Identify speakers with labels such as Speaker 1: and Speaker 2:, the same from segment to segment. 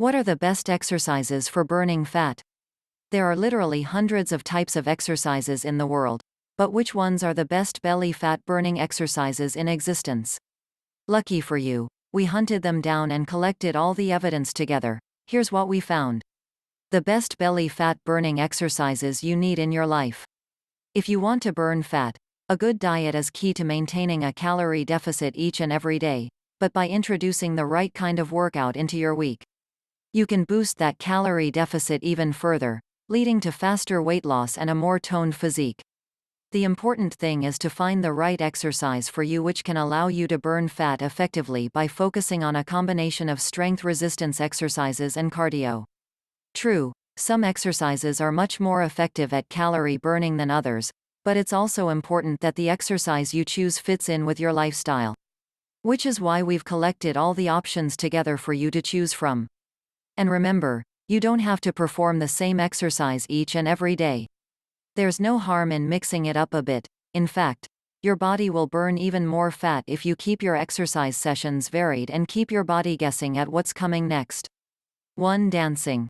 Speaker 1: What are the best exercises for burning fat? There are literally hundreds of types of exercises in the world, but which ones are the best belly fat burning exercises in existence? Lucky for you, we hunted them down and collected all the evidence together. Here's what we found. The best belly fat burning exercises you need in your life. If you want to burn fat, a good diet is key to maintaining a calorie deficit each and every day, but by introducing the right kind of workout into your week, you can boost that calorie deficit even further, leading to faster weight loss and a more toned physique. The important thing is to find the right exercise for you which can allow you to burn fat effectively by focusing on a combination of strength resistance exercises and cardio. True, some exercises are much more effective at calorie burning than others, but it's also important that the exercise you choose fits in with your lifestyle. Which is why we've collected all the options together for you to choose from. And remember, you don't have to perform the same exercise each and every day. There's no harm in mixing it up a bit. In fact, your body will burn even more fat if you keep your exercise sessions varied and keep your body guessing at what's coming next. 1. Dancing.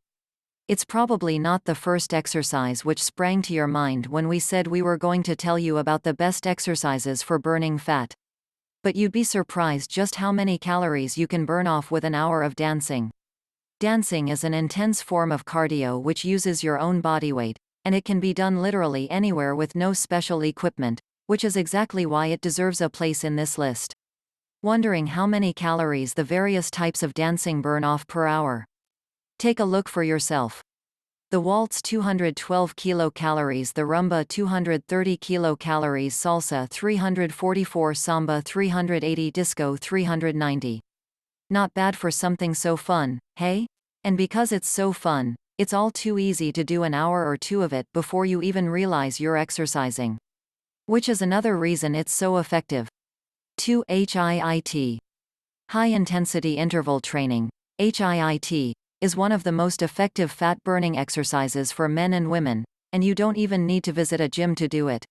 Speaker 1: It's probably not the first exercise which sprang to your mind when we said we were going to tell you about the best exercises for burning fat. But you'd be surprised just how many calories you can burn off with an hour of dancing. Dancing is an intense form of cardio which uses your own body weight, and it can be done literally anywhere with no special equipment, which is exactly why it deserves a place in this list. Wondering how many calories the various types of dancing burn off per hour? Take a look for yourself. The waltz 212 kilocalories, the rumba 230 kilocalories, salsa 344, samba 380, disco 390. Not bad for something so fun, hey? And because it's so fun, it's all too easy to do an hour or two of it before you even realize you're exercising. Which is another reason it's so effective. 2. HIIT. High-intensity interval training, HIIT, is one of the most effective fat-burning exercises for men and women, and you don't even need to visit a gym to do it.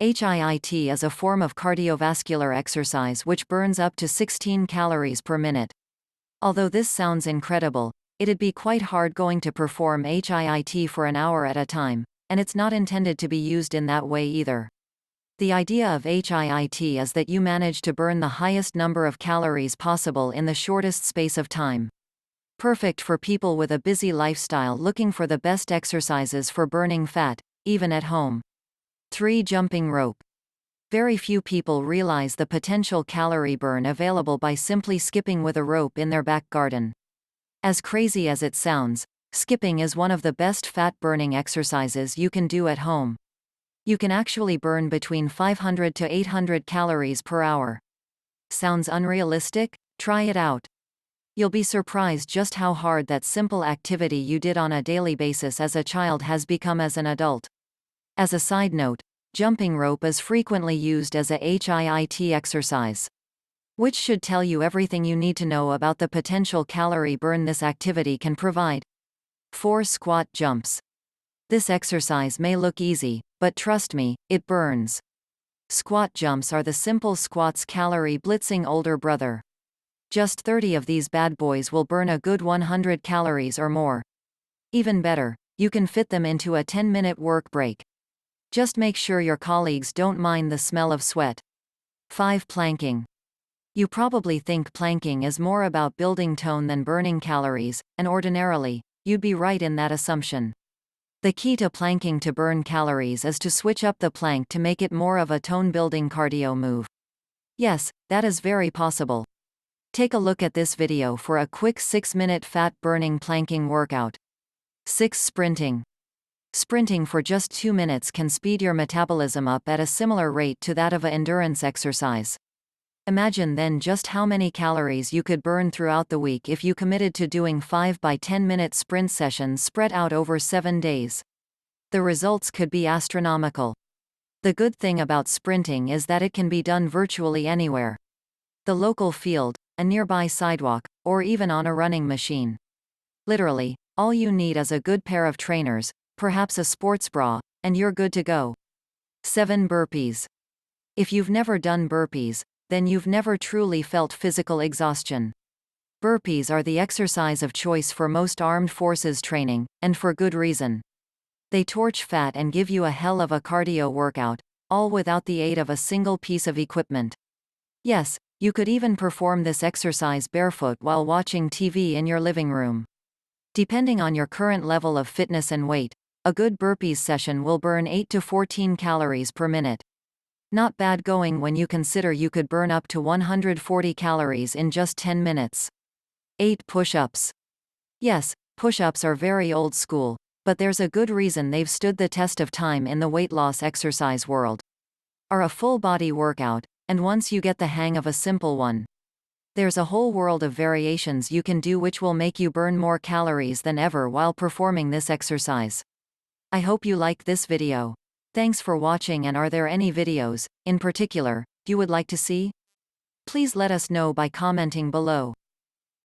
Speaker 1: HIIT is a form of cardiovascular exercise which burns up to 16 calories per minute. Although this sounds incredible, it'd be quite hard going to perform HIIT for an hour at a time, and it's not intended to be used in that way either. The idea of HIIT is that you manage to burn the highest number of calories possible in the shortest space of time. Perfect for people with a busy lifestyle looking for the best exercises for burning fat, even at home. 3. Jumping rope. Very few people realize the potential calorie burn available by simply skipping with a rope in their back garden. As crazy as it sounds, skipping is one of the best fat-burning exercises you can do at home. You can actually burn between 500 to 800 calories per hour. Sounds unrealistic? Try it out. You'll be surprised just how hard that simple activity you did on a daily basis as a child has become as an adult. As a side note, jumping rope is frequently used as a HIIT exercise. Which should tell you everything you need to know about the potential calorie burn this activity can provide. 4. Squat jumps. This exercise may look easy, but trust me, it burns. Squat jumps are the simple squats calorie blitzing older brother. Just 30 of these bad boys will burn a good 100 calories or more. Even better, you can fit them into a 10-minute work break. Just make sure your colleagues don't mind the smell of sweat. 5. Planking. You probably think planking is more about building tone than burning calories, and ordinarily, you'd be right in that assumption. The key to planking to burn calories is to switch up the plank to make it more of a tone-building cardio move. Yes, that is very possible. Take a look at this video for a quick 6-minute fat-burning planking workout. 6. Sprinting. Sprinting for just 2 minutes can speed your metabolism up at a similar rate to that of an endurance exercise. Imagine then just how many calories you could burn throughout the week if you committed to doing 5 by 10-minute sprint sessions spread out over 7 days. The results could be astronomical. The good thing about sprinting is that it can be done virtually anywhere. The local field, a nearby sidewalk, or even on a running machine. Literally, all you need is a good pair of trainers, perhaps a sports bra, and you're good to go. 7. Burpees. If you've never done burpees, then you've never truly felt physical exhaustion. Burpees are the exercise of choice for most armed forces training, and for good reason. They torch fat and give you a hell of a cardio workout, all without the aid of a single piece of equipment. Yes, you could even perform this exercise barefoot while watching TV in your living room. Depending on your current level of fitness and weight, a good burpees session will burn 8 to 14 calories per minute. Not bad going when you consider you could burn up to 140 calories in just 10 minutes. 8 push-ups. Yes, push-ups are very old school, but there's a good reason they've stood the test of time in the weight loss exercise world. Are a full body workout, and once you get the hang of a simple one, there's a whole world of variations you can do which will make you burn more calories than ever while performing this exercise. I hope you like this video. Thanks for watching, and are there any videos, in particular, you would like to see? Please let us know by commenting below.